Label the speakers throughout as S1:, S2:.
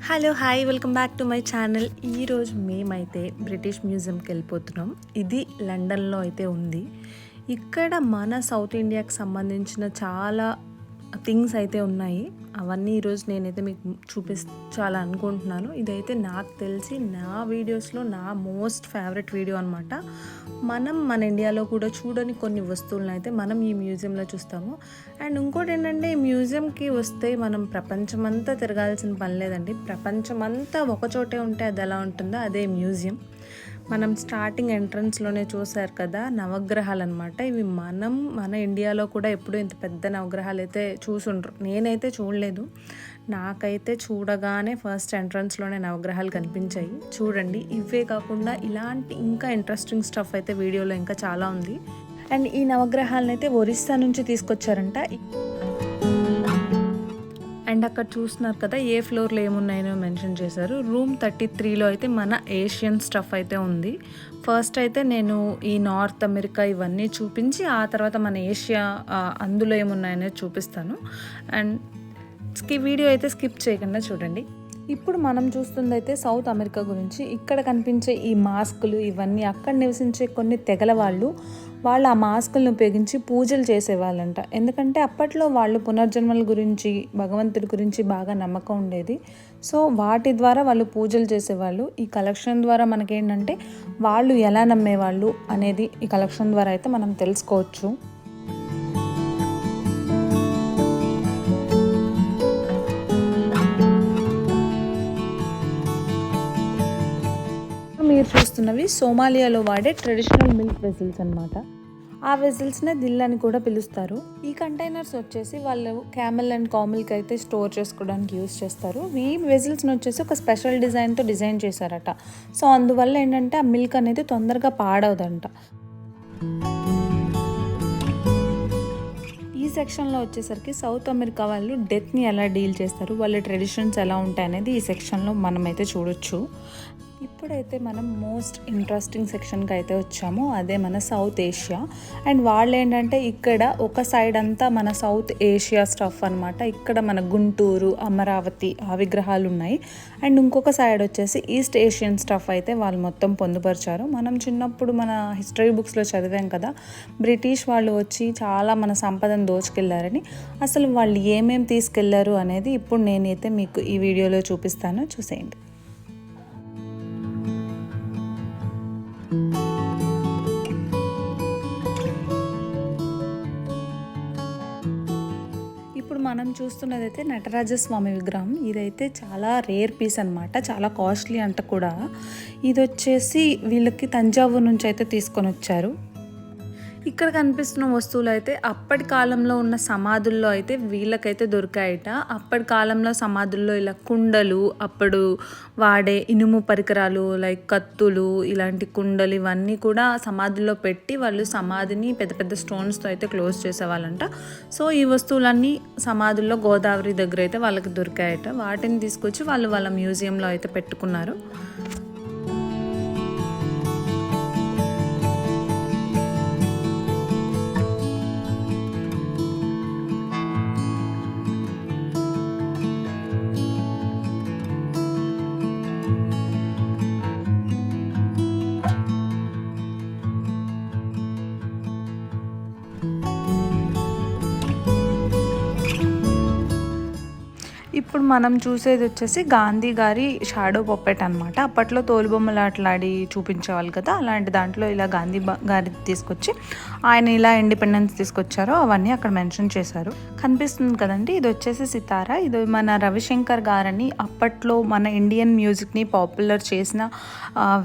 S1: Hello hi welcome back to my channel. ఈరోజు మేమైతే British మ్యూజియంకి వెళ్ళిపోతున్నాం. ఇది లండన్లో అయితే ఉంది. ఇక్కడ మన సౌత్ ఇండియాకి సంబంధించిన చాలా థింగ్స్ అయితే ఉన్నాయి. అవన్నీ ఈరోజు నేనైతే మీకు చూపించాలనుకుంటున్నాను. ఇదైతే నాకు తెలిసి నా వీడియోస్లో నా మోస్ట్ ఫేవరెట్ వీడియో అనమాట. మన ఇండియాలో కూడా చూడని కొన్ని వస్తువులను అయితే మనం ఈ మ్యూజియంలో చూస్తాము. అండ్ ఇంకోటి ఏంటంటే, ఈ మ్యూజియంకి వస్తే మనం ప్రపంచమంతా తిరగాల్సిన పని లేదండి. ప్రపంచమంతా ఒకచోటే ఉంటే అది ఎలా ఉంటుందో అదే మ్యూజియం. మనం స్టార్టింగ్ ఎంట్రన్స్లోనే చూసారు కదా, నవగ్రహాలు అనమాట. ఇవి మన ఇండియాలో కూడా ఎప్పుడూ ఇంత పెద్ద నవగ్రహాలు అయితే చూసుండ్రు. నేనైతే చూడలేదు. నాకైతే చూడగానే ఫస్ట్ ఎంట్రన్స్లోనే నవగ్రహాలు కనిపించాయి. చూడండి, ఇవే కాకుండా ఇలాంటి ఇంకా ఇంట్రెస్టింగ్ స్టఫ్ అయితే వీడియోలో ఇంకా చాలా ఉంది. అండ్ ఈ నవగ్రహాలను అయితే ఒరిస్సా నుంచి తీసుకొచ్చారంట. అండ్ అక్కడ చూస్తున్నారు కదా, ఏ ఫ్లోర్లో ఏమున్నాయో మెన్షన్ చేశారు. రూమ్ 33లో అయితే మన ఏషియన్ స్టఫ్ అయితే ఉంది. ఫస్ట్ అయితే నేను ఈ నార్త్ అమెరికా ఇవన్నీ చూపించి ఆ తర్వాత మన ఏషియా అందులో ఏమున్నాయనేది చూపిస్తాను. అండ్ వీడియో అయితే స్కిప్ చేయకుండా చూడండి. ఇప్పుడు మనం చూస్తుంది అయితే సౌత్ అమెరికా గురించి. ఇక్కడ కనిపించే ఈ మాస్కులు ఇవన్నీ అక్కడ నివసించే కొన్ని తెగల వాళ్ళు ఆ మాస్కులను ఉపయోగించి పూజలు చేసేవాళ్ళంట. ఎందుకంటే అప్పట్లో వాళ్ళు పునర్జన్మల గురించి, భగవంతుడి గురించి బాగా నమ్మకం ఉండేది. సో వాటి ద్వారా వాళ్ళు పూజలు చేసేవాళ్ళు. ఈ కలెక్షన్ ద్వారా మనకేంటంటే వాళ్ళు ఎలా నమ్మేవాళ్ళు అనేది ఈ కలెక్షన్ ద్వారా అయితే మనం తెలుసుకోవచ్చు. మీరు చూస్తున్నవి సోమాలియాలో వాడే ట్రెడిషనల్ మిల్క్ వెజిల్స్ అనమాట. ఆ వెజిల్స్నే దిల్ అని కూడా పిలుస్తారు. ఈ కంటైనర్స్ వచ్చేసి వాళ్ళు క్యామెల్ అండ్ కామిల్కి అయితే స్టోర్ చేసుకోవడానికి యూస్ చేస్తారు. ఈ వెజిల్స్ని వచ్చేసి ఒక స్పెషల్ డిజైన్తో డిజైన్ చేశారట. సో అందువల్ల ఏంటంటే ఆ మిల్క్ అనేది తొందరగా పాడవదంట. ఈ సెక్షన్లో వచ్చేసరికి సౌత్ అమెరికా వాళ్ళు డెత్ని ఎలా డీల్ చేస్తారు, వాళ్ళ ట్రెడిషన్స్ ఎలా ఉంటాయి అనేది ఈ సెక్షన్లో మనమైతే చూడొచ్చు. ఇప్పుడైతే మనం మోస్ట్ ఇంట్రెస్టింగ్ సెక్షన్కి అయితే వచ్చాము. అదే మన సౌత్ ఏషియా. అండ్ వాళ్ళు ఏంటంటే ఇక్కడ ఒక సైడ్ అంతా మన సౌత్ ఏషియా స్టఫ్ అనమాట. ఇక్కడ మన గుంటూరు, అమరావతి ఆ విగ్రహాలు ఉన్నాయి. అండ్ ఇంకొక సైడ్ వచ్చేసి ఈస్ట్ ఏషియన్ స్టఫ్ అయితే వాళ్ళు మొత్తం పొందుపరిచారు. మనం చిన్నప్పుడు మన హిస్టరీ బుక్స్లో చదివాం కదా, బ్రిటిష్ వాళ్ళు వచ్చి చాలా మన సంపదను దోచుకెళ్లారని. అసలు వాళ్ళు ఏమేమి తీసుకెళ్లారు అనేది ఇప్పుడు నేనైతే మీకు ఈ వీడియోలో చూపిస్తాను, చూసేయండి. ఇప్పుడు మనం చూస్తున్నదైతే నటరాజస్వామి విగ్రహం. ఇదైతే చాలా రేర్ పీస్ అనమాట, చాలా కాస్ట్లీ అంట కూడా. ఇది వచ్చేసి వీళ్ళకి తంజావూరు నుంచి అయితే తీసుకొని వచ్చారు. ఇక్కడ కనిపిస్తున్న వస్తువులు అయితే అప్పటి కాలంలో ఉన్న సమాధుల్లో అయితే వీళ్ళకైతే దొరికాయట. అప్పటి కాలంలో సమాధుల్లో ఇలా కుండలు, అప్పుడు వాడే ఇనుము పరికరాలు లైక్ కత్తులు, ఇలాంటి కుండలు ఇవన్నీ కూడా సమాధుల్లో పెట్టి వాళ్ళు సమాధిని పెద్ద పెద్ద స్టోన్స్తో అయితే క్లోజ్ చేసేవాళ్ళంట. సో ఈ వస్తువులన్నీ సమాధుల్లో గోదావరి దగ్గర అయితే వాళ్ళకి దొరికాయట. వాటిని తీసుకొచ్చి వాళ్ళ మ్యూజియంలో అయితే పెట్టుకున్నారు. ఇప్పుడు మనం చూసేది వచ్చేసి గాంధీ గారి షాడో పప్పెట్ అనమాట. అప్పట్లో తోలుబొమ్మలు అట్లాడి చూపించేవాళ్ళు కదా, అలాంటి దాంట్లో ఇలా గాంధీ గారి తీసుకొచ్చి ఆయన ఇలా ఇండిపెండెన్స్ తీసుకొచ్చారో అవన్నీ అక్కడ మెన్షన్ చేశారు. కనిపిస్తుంది కదండి, ఇది వచ్చేసి సితారా. ఇది మన రవిశంకర్ గారని అప్పట్లో మన ఇండియన్ మ్యూజిక్ని పాపులర్ చేసిన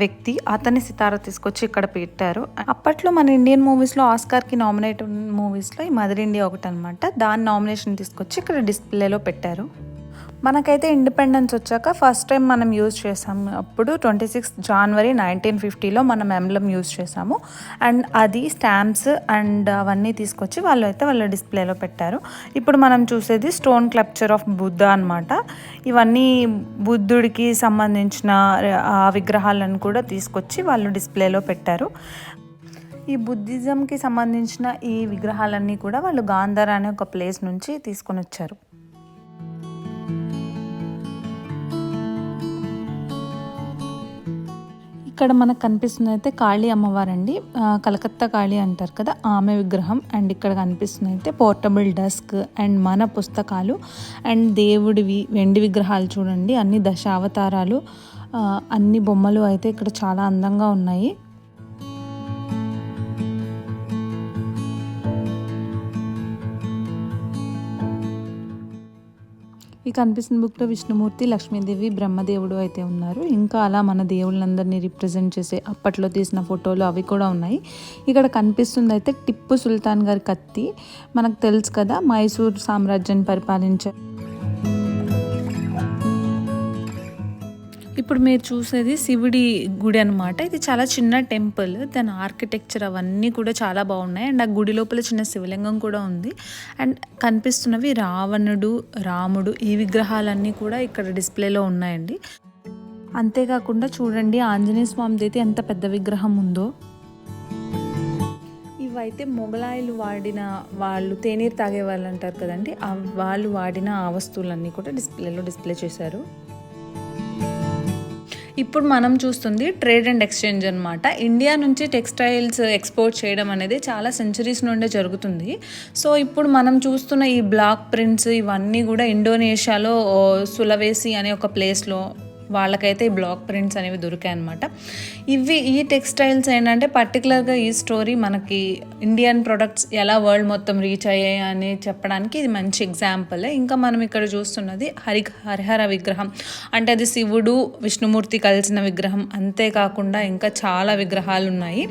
S1: వ్యక్తి. అతని సితారా తీసుకొచ్చి ఇక్కడ పెట్టారు. అప్పట్లో మన ఇండియన్ మూవీస్లో ఆస్కార్కి నామినేట్ మూవీస్లో ఈ మదర్ ఇండియా ఒకటి అనమాట. దాని నామినేషన్ తీసుకొచ్చి ఇక్కడ డిస్ప్లేలో పెట్టారు. మనకైతే ఇండిపెండెన్స్ వచ్చాక ఫస్ట్ టైం మనం యూజ్ చేసాము. అప్పుడు 26 జనవరి 1950లో మనం ఎంబ్లమ్ యూజ్ చేసాము. అండ్ అది స్టాంప్స్ అండ్ అవన్నీ తీసుకొచ్చి వాళ్ళ డిస్ప్లేలో పెట్టారు. ఇప్పుడు మనం చూసేది స్టోన్ స్కల్ప్చర్ ఆఫ్ బుద్ధ అనమాట. ఇవన్నీ బుద్ధుడికి సంబంధించిన ఆ విగ్రహాలను కూడా తీసుకొచ్చి వాళ్ళు డిస్ప్లేలో పెట్టారు. ఈ బుద్ధిజంకి సంబంధించిన ఈ విగ్రహాలన్నీ కూడా వాళ్ళు గాంధార అనే ఒక ప్లేస్ నుంచి తీసుకొని వచ్చారు. ఇక్కడ మనకు కనిపిస్తుంది అయితే కాళీ అమ్మవారండి, కలకత్తా కాళీ అంటారు కదా, ఆమె విగ్రహం. అండ్ ఇక్కడ కనిపిస్తుంది అయితే పోర్టబుల్ డెస్క్ అండ్ మన పుస్తకాలు అండ్ దేవుడివి వెండి విగ్రహాలు చూడండి, అన్ని దశావతారాలు, అన్ని బొమ్మలు అయితే ఇక్కడ చాలా అందంగా ఉన్నాయి. ఈ కనిపిస్తున్న బుక్లో విష్ణుమూర్తి, లక్ష్మీదేవి, బ్రహ్మదేవుడు అయితే ఉన్నారు. ఇంకా అలా మన దేవుళ్ళందరినీ రిప్రజెంట్ చేసే అప్పట్లో తీసిన ఫోటోలు అవి కూడా ఉన్నాయి. ఇక్కడ కనిపిస్తుంది అయితే టిప్పు సుల్తాన్ గారి కత్తి. మనకు తెలుసు కదా, మైసూర్ సామ్రాజ్యాన్ని పరిపాలించే. ఇప్పుడు మీరు చూసేది శివుడి గుడి అనమాట. ఇది చాలా చిన్న టెంపుల్, దాని ఆర్కిటెక్చర్ అవన్నీ కూడా చాలా బాగున్నాయి. అండ్ ఆ గుడి లోపల చిన్న శివలింగం కూడా ఉంది. అండ్ కనిపిస్తున్నవి రావణుడు, రాముడు, ఈ విగ్రహాలన్నీ కూడా ఇక్కడ డిస్ప్లేలో ఉన్నాయండి. అంతేకాకుండా చూడండి ఆంజనేయ స్వామిది అయితే ఎంత పెద్ద విగ్రహం ఉందో. ఇవైతే మొగలాయిలు వాడిన, వాళ్ళు తేనీరు తాగే వాళ్ళు అంటారు కదండి, వాళ్ళు వాడిన ఆ వస్తువులన్నీ కూడా డిస్ప్లే చేశారు. ఇప్పుడు మనం చూస్తుంది ట్రేడ్ అండ్ ఎక్స్చేంజ్ అనమాట. ఇండియా నుంచి టెక్స్టైల్స్ ఎక్స్పోర్ట్ చేయడం అనేది చాలా సెంచరీస్ నుండే జరుగుతుంది. సో ఇప్పుడు మనం చూస్తున్న ఈ బ్లాక్ ప్రింట్స్ ఇవన్నీ కూడా ఇండోనేషియాలో సులవేసి అనే ఒక ప్లేస్లో వాళ్ళకైతే ఈ బ్లాక్ ప్రింట్స్ అనేవి దొరికాయి అనమాట. ఈ టెక్స్టైల్స్ ఏంటంటే పర్టికులర్గా ఈ స్టోరీ మనకి ఇండియన్ ప్రొడక్ట్స్ ఎలా వరల్డ్ మొత్తం రీచ్ అయ్యాయి అని చెప్పడానికి ఇది మంచి ఎగ్జాంపుల్. ఇంకా మనం ఇక్కడ చూస్తున్నది హరిహర విగ్రహం, అంటే అది శివుడు విష్ణుమూర్తి కలిసిన విగ్రహం. అంతేకాకుండా ఇంకా చాలా విగ్రహాలు ఉన్నాయి.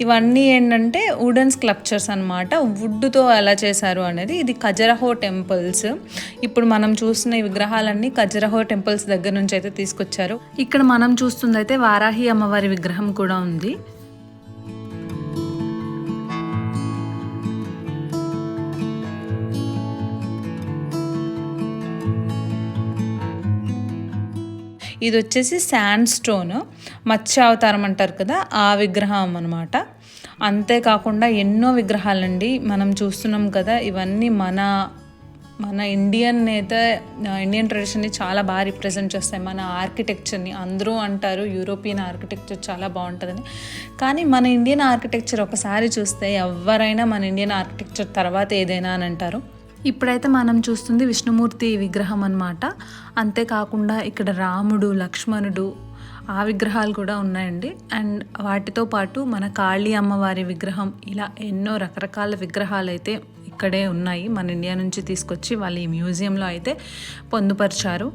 S1: ఇవన్నీ ఏంటంటే వుడెన్ స్కల్ప్చర్స్ అనమాట, వుడ్తో ఎలా చేశారు అనేది. ఇది ఖజరహో టెంపుల్స్. ఇప్పుడు మనం చూస్తున్న ఈ విగ్రహాలన్నీ ఖజరహో టెంపుల్స్ దగ్గర నుంచి అయితే తీసుకొచ్చారు. ఇక్కడ మనం చూస్తుంది అయితే వారాహి అమ్మవారి విగ్రహం కూడా ఉంది. ఇది వచ్చేసి శాండ్ స్టోన్, మత్స్య అవతారం అంటారు కదా, ఆ విగ్రహం అనమాట. అంతేకాకుండా ఎన్నో విగ్రహాలండి మనం చూస్తున్నాం కదా, ఇవన్నీ మన ఇండియన్ ట్రెడిషన్ని చాలా బాగా రిప్రజెంట్ చేస్తాయి, మన ఆర్కిటెక్చర్ని. అందరూ అంటారు యూరోపియన్ ఆర్కిటెక్చర్ చాలా బాగుంటుందని, కానీ మన ఇండియన్ ఆర్కిటెక్చర్ ఒకసారి చూస్తే ఎవరైనా మన ఇండియన్ ఆర్కిటెక్చర్ తర్వాత ఏదైనా అని అంటారు. ఇప్పుడైతే మనం చూస్తుంది విష్ణుమూర్తి విగ్రహం అన్నమాట. అంతేకాకుండా ఇక్కడ రాముడు, లక్ష్మణుడు, ఆ విగ్రహాలు కూడా ఉన్నాయండి. అండ్ వాటితో పాటు మన కాళీ అమ్మవారి విగ్రహం, ఇలా ఎన్నో రకరకాల విగ్రహాలు అయితే ఇక్కడే ఉన్నాయి. మన ఇండియా నుంచి తీసుకొచ్చి వాళ్ళు ఈ మ్యూజియంలో అయితే పొందుపరిచారు.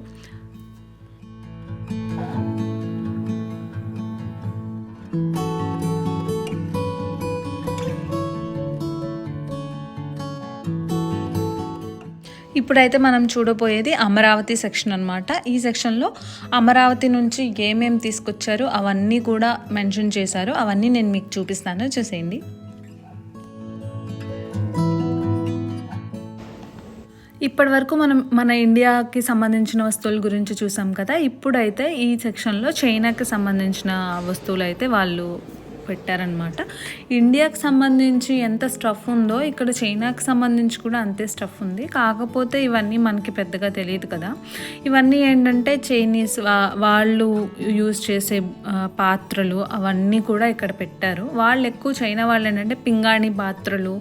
S1: ఇప్పుడైతే మనం చూడబోయేది అమరావతి సెక్షన్ అనమాట. ఈ సెక్షన్లో అమరావతి నుంచి ఏమేమి తీసుకొచ్చారు అవన్నీ కూడా మెన్షన్ చేశారు. అవన్నీ నేను మీకు చూపిస్తాను, చూసేయండి. ఇప్పటి వరకు మనం మన ఇండియాకి సంబంధించిన వస్తువుల గురించి చూసాం కదా. ఇప్పుడైతే ఈ సెక్షన్లో చైనాకి సంబంధించిన వస్తువులు అయితే వాళ్ళు పెట్టారనమాట. ఇండియాకి సంబంధించి ఎంత స్టఫ్ ఉందో ఇక్కడ చైనాకి సంబంధించి కూడా అంతే స్టఫ్ ఉంది. కాకపోతే ఇవన్నీ మనకి పెద్దగా తెలియదు కదా. ఇవన్నీ ఏంటంటే చైనీస్ వాళ్ళు యూజ్ చేసే పాత్రలు అవన్నీ కూడా ఇక్కడ పెట్టారు. వాళ్ళు ఎక్కువ చైనా వాళ్ళు ఏంటంటే పింగాణి పాత్రలు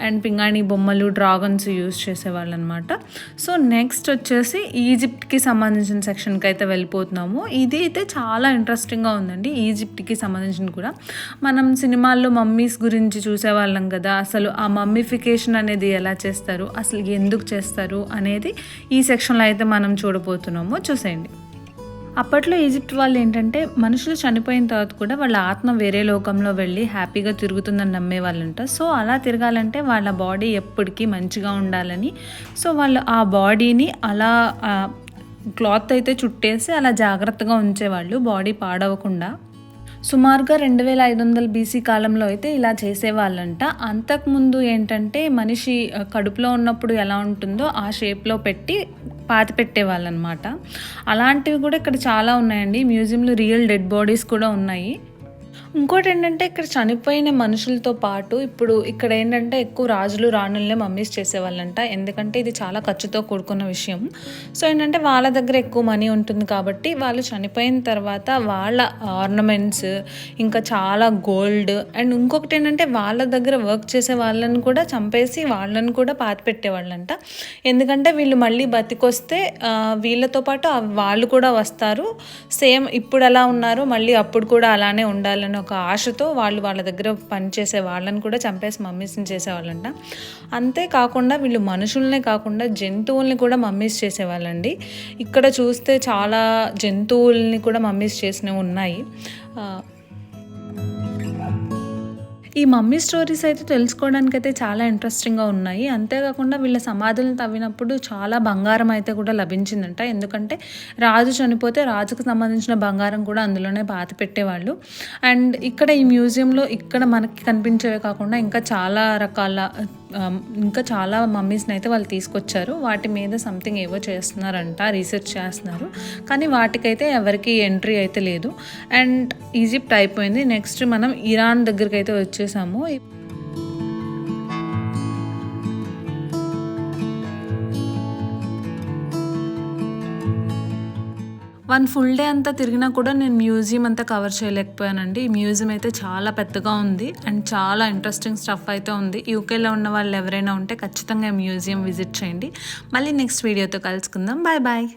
S1: అండ్ పింగాణి బొమ్మలు, డ్రాగన్స్ యూజ్ చేసేవాళ్ళు అనమాట. సో నెక్స్ట్ వచ్చేసి ఈజిప్ట్కి సంబంధించిన సెక్షన్కి అయితే వెళ్ళిపోతున్నాము. ఇది అయితే చాలా ఇంట్రెస్టింగ్గా ఉందండి. ఈజిప్ట్కి సంబంధించిన కూడా మనం సినిమాల్లో మమ్మీస్ గురించి చూసేవాళ్ళం కదా. అసలు ఆ మమ్మీఫికేషన్ అనేది ఎలా చేస్తారు, అసలు ఎందుకు చేస్తారు అనేది ఈ సెక్షన్లో అయితే మనం చూడబోతున్నాము, చూసేయండి. అప్పట్లో ఈజిప్ట్ వాళ్ళు ఏంటంటే మనుషులు చనిపోయిన తర్వాత కూడా వాళ్ళ ఆత్మ వేరే లోకంలో వెళ్ళి హ్యాపీగా తిరుగుతుందని నమ్మేవాళ్ళంట. సో అలా తిరగాలంటే వాళ్ళ బాడీ ఎప్పటికీ మంచిగా ఉండాలని, సో వాళ్ళు ఆ బాడీని అలా క్లాత్ అయితే చుట్టేసి అలా జాగ్రత్తగా ఉంచేవాళ్ళు, బాడీ పాడవకుండా. సుమారుగా 2500 BC కాలంలో అయితే ఇలా చేసేవాళ్ళంట. అంతకుముందు ఏంటంటే మనిషి కడుపులో ఉన్నప్పుడు ఎలా ఉంటుందో ఆ షేప్లో పెట్టి పాతి పెట్టేవాళ్ళనమాట. అలాంటివి కూడా ఇక్కడ చాలా ఉన్నాయండి. మ్యూజియంలో రియల్ డెడ్ బాడీస్ కూడా ఉన్నాయి. ఇంకోటేంటంటే ఇక్కడ చనిపోయిన మనుషులతో పాటు ఇప్పుడు ఇక్కడ ఏంటంటే ఎక్కువ రాజులు రాణులనే మమ్మీస్ చేసేవాళ్ళంట. ఎందుకంటే ఇది చాలా ఖర్చుతో కూడుకున్న విషయం. సో ఏంటంటే వాళ్ళ దగ్గర ఎక్కువ మనీ ఉంటుంది కాబట్టి వాళ్ళు చనిపోయిన తర్వాత వాళ్ళ ఆర్నమెంట్స్ ఇంకా చాలా గోల్డ్ అండ్ ఇంకొకటి ఏంటంటే వాళ్ళ దగ్గర వర్క్ చేసే వాళ్ళని కూడా చంపేసి వాళ్ళని కూడా పాతి పెట్టేవాళ్ళంట. ఎందుకంటే వీళ్ళు మళ్ళీ బతికొస్తే వీళ్ళతో పాటు వాళ్ళు కూడా వస్తారు, సేమ్ ఇప్పుడు ఎలా ఉన్నారో మళ్ళీ అప్పుడు కూడా అలానే ఉండాలని ఒక ఆశతో వాళ్ళు వాళ్ళ దగ్గర పనిచేసే వాళ్ళని కూడా చంపేసి మమ్మీస్ని చేసేవాళ్ళంట. అంతేకాకుండా వీళ్ళు మనుషుల్నే కాకుండా జంతువుల్ని కూడా మమ్మీస్ చేసేవాళ్ళండి. ఇక్కడ చూస్తే చాలా జంతువుల్ని కూడా మమ్మీస్ చేసినవి ఉన్నాయి. ఈ మమ్మీ స్టోరీస్ అయితే తెలుసుకోవడానికి అయితే చాలా ఇంట్రెస్టింగ్గా ఉన్నాయి. అంతేకాకుండా వీళ్ళ సమాధులను తవ్వినప్పుడు చాలా బంగారం అయితే కూడా లభించిందంట. ఎందుకంటే రాజు చనిపోతే రాజుకు సంబంధించిన బంగారం కూడా అందులోనే పాతి పెట్టేవాళ్ళు. అండ్ ఇక్కడ ఈ మ్యూజియంలో ఇక్కడ మనకి కనిపించేవే కాకుండా ఇంకా చాలా రకాల ఇంకా చాలా మమ్మీస్ని అయితే వాళ్ళు తీసుకొచ్చారు. వాటి మీద సంథింగ్ ఏవో చేస్తున్నారంట, రీసెర్చ్ చేస్తున్నారు. కానీ వాటికైతే ఎవరికి ఎంట్రీ అయితే లేదు. అండ్ ఈజిప్ట్ అయిపోయింది. నెక్స్ట్ మనం ఇరాన్ దగ్గరికి అయితే వచ్చేసాము. వన్ ఫుల్ డే అంతా తిరిగినా కూడా నేను మ్యూజియం అంతా కవర్ చేయలేకపోయానండి. ఈ మ్యూజియం అయితే చాలా పెద్దగా ఉంది అండ్ చాలా ఇంట్రెస్టింగ్ స్టఫ్ అయితే ఉంది. యూకేలో ఉన్న వాళ్ళు ఎవరైనా ఉంటే ఖచ్చితంగా మ్యూజియం విజిట్ చేయండి. మళ్ళీ నెక్స్ట్ వీడియోతో కలుసుకుందాం. Bye bye.